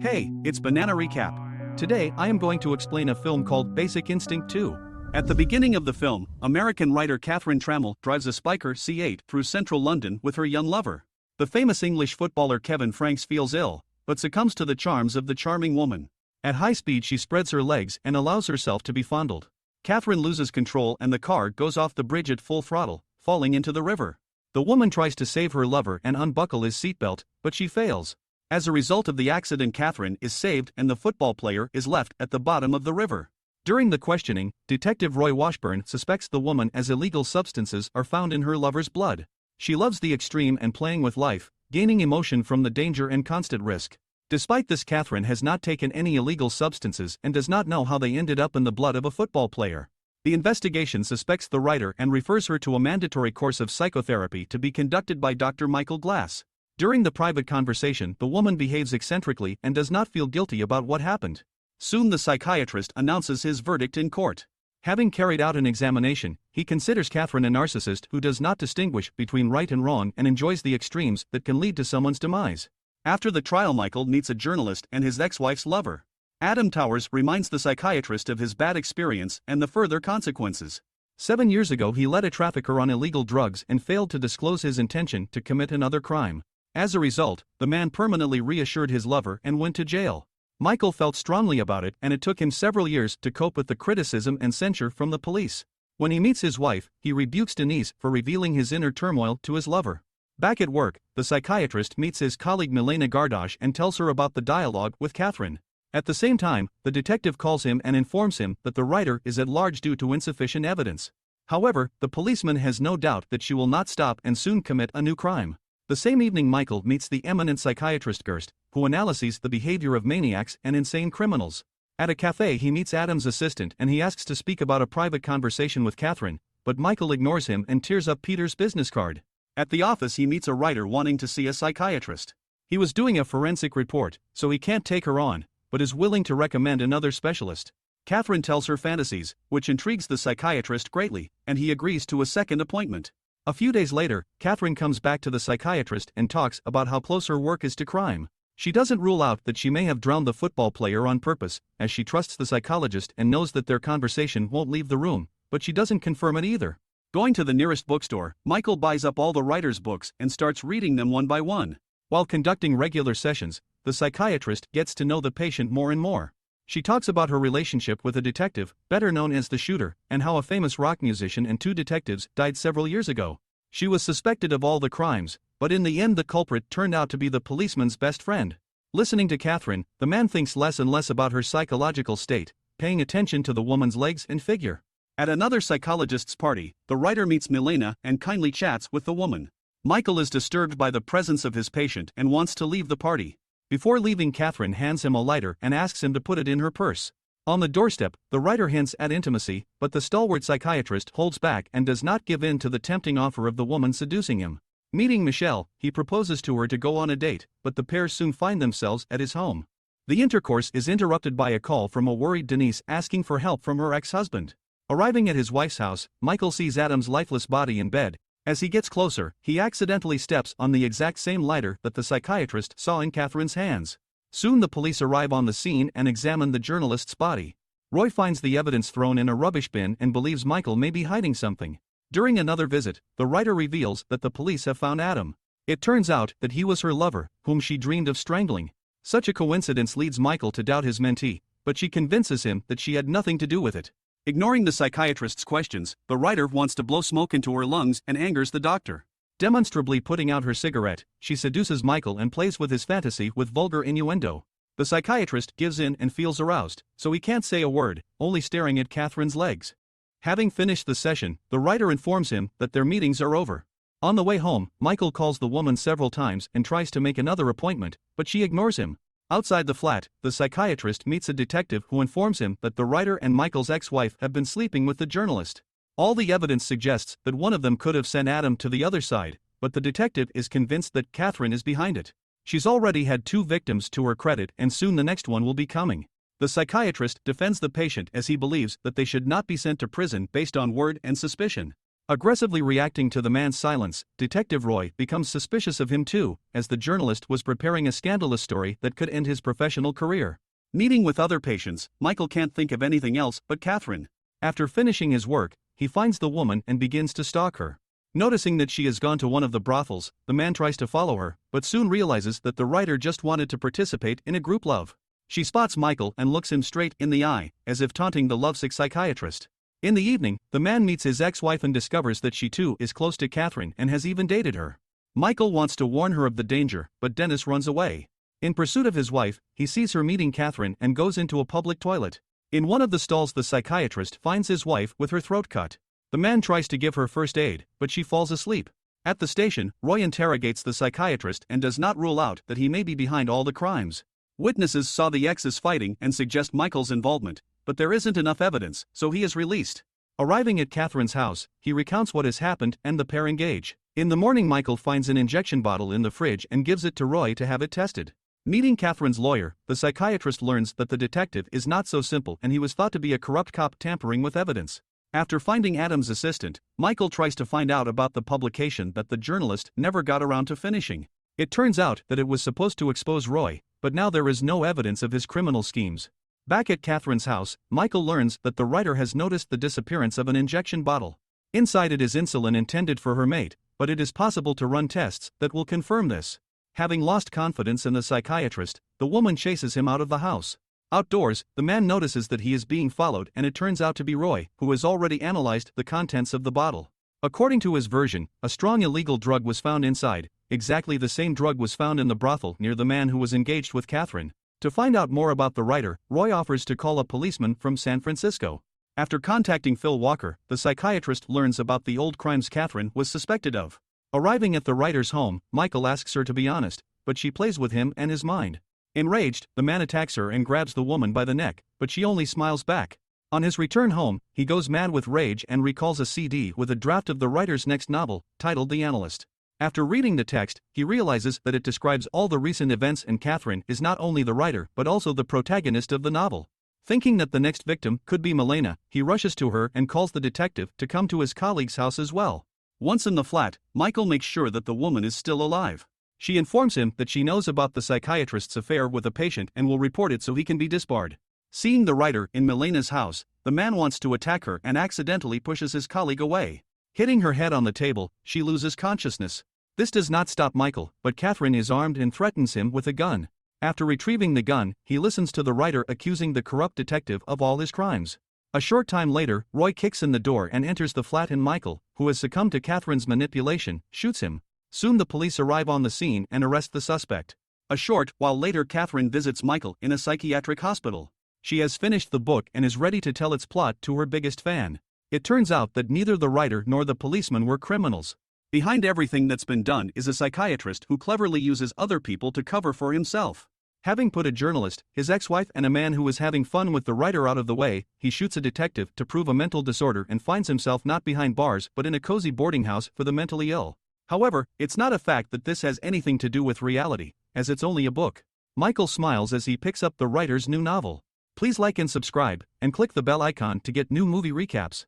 Hey, it's Banana Recap. Today I am going to explain a film called Basic Instinct 2. At the beginning of the film, American writer Catherine Trammell drives a Spiker C8 through central London with her young lover. The famous English footballer Kevin Franks feels ill, but succumbs to the charms of the charming woman. At high speed she spreads her legs and allows herself to be fondled. Catherine loses control and the car goes off the bridge at full throttle, falling into the river. The woman tries to save her lover and unbuckle his seatbelt, but she fails. As a result of the accident, Catherine is saved and the football player is left at the bottom of the river. During the questioning, Detective Roy Washburn suspects the woman as illegal substances are found in her lover's blood. She loves the extreme and playing with life, gaining emotion from the danger and constant risk. Despite this, Catherine has not taken any illegal substances and does not know how they ended up in the blood of a football player. The investigation suspects the writer and refers her to a mandatory course of psychotherapy to be conducted by Dr. Michael Glass. During the private conversation, the woman behaves eccentrically and does not feel guilty about what happened. Soon the psychiatrist announces his verdict in court. Having carried out an examination, he considers Catherine a narcissist who does not distinguish between right and wrong and enjoys the extremes that can lead to someone's demise. After the trial, Michael meets a journalist and his ex-wife's lover. Adam Towers reminds the psychiatrist of his bad experience and the further consequences. 7 years ago he led a trafficker on illegal drugs and failed to disclose his intention to commit another crime. As a result, the man permanently reassured his lover and went to jail. Michael felt strongly about it and it took him several years to cope with the criticism and censure from the police. When he meets his wife, he rebukes Denise for revealing his inner turmoil to his lover. Back at work, the psychiatrist meets his colleague Milena Gardosh and tells her about the dialogue with Catherine. At the same time, the detective calls him and informs him that the writer is at large due to insufficient evidence. However, the policeman has no doubt that she will not stop and soon commit a new crime. The same evening Michael meets the eminent psychiatrist Gerst, who analyzes the behavior of maniacs and insane criminals. At a cafe he meets Adam's assistant and he asks to speak about a private conversation with Catherine, but Michael ignores him and tears up Peter's business card. At the office he meets a writer wanting to see a psychiatrist. He was doing a forensic report, so he can't take her on, but is willing to recommend another specialist. Catherine tells her fantasies, which intrigues the psychiatrist greatly, and he agrees to a second appointment. A few days later, Catherine comes back to the psychiatrist and talks about how close her work is to crime. She doesn't rule out that she may have drowned the football player on purpose, as she trusts the psychologist and knows that their conversation won't leave the room, but she doesn't confirm it either. Going to the nearest bookstore, Michael buys up all the writer's books and starts reading them one by one. While conducting regular sessions, the psychiatrist gets to know the patient more and more. She talks about her relationship with a detective, better known as the Shooter, and how a famous rock musician and 2 detectives died several years ago. She was suspected of all the crimes, but in the end the culprit turned out to be the policeman's best friend. Listening to Catherine, the man thinks less and less about her psychological state, paying attention to the woman's legs and figure. At another psychologist's party, the writer meets Milena and kindly chats with the woman. Michael is disturbed by the presence of his patient and wants to leave the party. Before leaving, Catherine hands him a lighter and asks him to put it in her purse. On the doorstep, the writer hints at intimacy, but the stalwart psychiatrist holds back and does not give in to the tempting offer of the woman seducing him. Meeting Michelle, he proposes to her to go on a date, but the pair soon find themselves at his home. The intercourse is interrupted by a call from a worried Denise asking for help from her ex-husband. Arriving at his wife's house, Michael sees Adam's lifeless body in bed. As he gets closer, he accidentally steps on the exact same lighter that the psychiatrist saw in Catherine's hands. Soon the police arrive on the scene and examine the journalist's body. Roy finds the evidence thrown in a rubbish bin and believes Michael may be hiding something. During another visit, the writer reveals that the police have found Adam. It turns out that he was her lover, whom she dreamed of strangling. Such a coincidence leads Michael to doubt his mentee, but she convinces him that she had nothing to do with it. Ignoring the psychiatrist's questions, the writer wants to blow smoke into her lungs and angers the doctor. Demonstrably putting out her cigarette, she seduces Michael and plays with his fantasy with vulgar innuendo. The psychiatrist gives in and feels aroused, so he can't say a word, only staring at Catherine's legs. Having finished the session, the writer informs him that their meetings are over. On the way home, Michael calls the woman several times and tries to make another appointment, but she ignores him. Outside the flat, the psychiatrist meets a detective who informs him that the writer and Michael's ex-wife have been sleeping with the journalist. All the evidence suggests that one of them could have sent Adam to the other side, but the detective is convinced that Catherine is behind it. She's already had 2 victims to her credit and soon the next one will be coming. The psychiatrist defends the patient as he believes that they should not be sent to prison based on word and suspicion. Aggressively reacting to the man's silence, Detective Roy becomes suspicious of him too, as the journalist was preparing a scandalous story that could end his professional career. Meeting with other patients, Michael can't think of anything else but Catherine. After finishing his work, he finds the woman and begins to stalk her. Noticing that she has gone to one of the brothels, the man tries to follow her, but soon realizes that the writer just wanted to participate in a group love. She spots Michael and looks him straight in the eye, as if taunting the lovesick psychiatrist. In the evening, the man meets his ex-wife and discovers that she too is close to Catherine and has even dated her. Michael wants to warn her of the danger, but Dennis runs away. In pursuit of his wife, he sees her meeting Catherine and goes into a public toilet. In one of the stalls, the psychiatrist finds his wife with her throat cut. The man tries to give her first aid, but she falls asleep. At the station, Roy interrogates the psychiatrist and does not rule out that he may be behind all the crimes. Witnesses saw the exes fighting and suggest Michael's involvement, but there isn't enough evidence, so he is released. Arriving at Catherine's house, he recounts what has happened and the pair engage. In the morning, Michael finds an injection bottle in the fridge and gives it to Roy to have it tested. Meeting Catherine's lawyer, the psychiatrist learns that the detective is not so simple and he was thought to be a corrupt cop tampering with evidence. After finding Adam's assistant, Michael tries to find out about the publication that the journalist never got around to finishing. It turns out that it was supposed to expose Roy, but now there is no evidence of his criminal schemes. Back at Catherine's house, Michael learns that the writer has noticed the disappearance of an injection bottle. Inside it is insulin intended for her mate, but it is possible to run tests that will confirm this. Having lost confidence in the psychiatrist, the woman chases him out of the house. Outdoors, the man notices that he is being followed and it turns out to be Roy, who has already analyzed the contents of the bottle. According to his version, a strong illegal drug was found inside. Exactly the same drug was found in the brothel near the man who was engaged with Catherine. To find out more about the writer, Roy offers to call a policeman from San Francisco. After contacting Phil Walker, the psychiatrist learns about the old crimes Catherine was suspected of. Arriving at the writer's home, Michael asks her to be honest, but she plays with him and his mind. Enraged, the man attacks her and grabs the woman by the neck, but she only smiles back. On his return home, he goes mad with rage and recalls a CD with a draft of the writer's next novel, titled The Analyst. After reading the text, he realizes that it describes all the recent events and Catherine is not only the writer but also the protagonist of the novel. Thinking that the next victim could be Milena, he rushes to her and calls the detective to come to his colleague's house as well. Once in the flat, Michael makes sure that the woman is still alive. She informs him that she knows about the psychiatrist's affair with a patient and will report it so he can be disbarred. Seeing the writer in Milena's house, the man wants to attack her and accidentally pushes his colleague away. Hitting her head on the table, she loses consciousness. This does not stop Michael, but Catherine is armed and threatens him with a gun. After retrieving the gun, he listens to the writer accusing the corrupt detective of all his crimes. A short time later, Roy kicks in the door and enters the flat, and Michael, who has succumbed to Catherine's manipulation, shoots him. Soon the police arrive on the scene and arrest the suspect. A short while later, Catherine visits Michael in a psychiatric hospital. She has finished the book and is ready to tell its plot to her biggest fan. It turns out that neither the writer nor the policeman were criminals. Behind everything that's been done is a psychiatrist who cleverly uses other people to cover for himself. Having put a journalist, his ex-wife and a man who was having fun with the writer out of the way, he shoots a detective to prove a mental disorder and finds himself not behind bars but in a cozy boarding house for the mentally ill. However, it's not a fact that this has anything to do with reality, as it's only a book. Michael smiles as he picks up the writer's new novel. Please like and subscribe, and click the bell icon to get new movie recaps.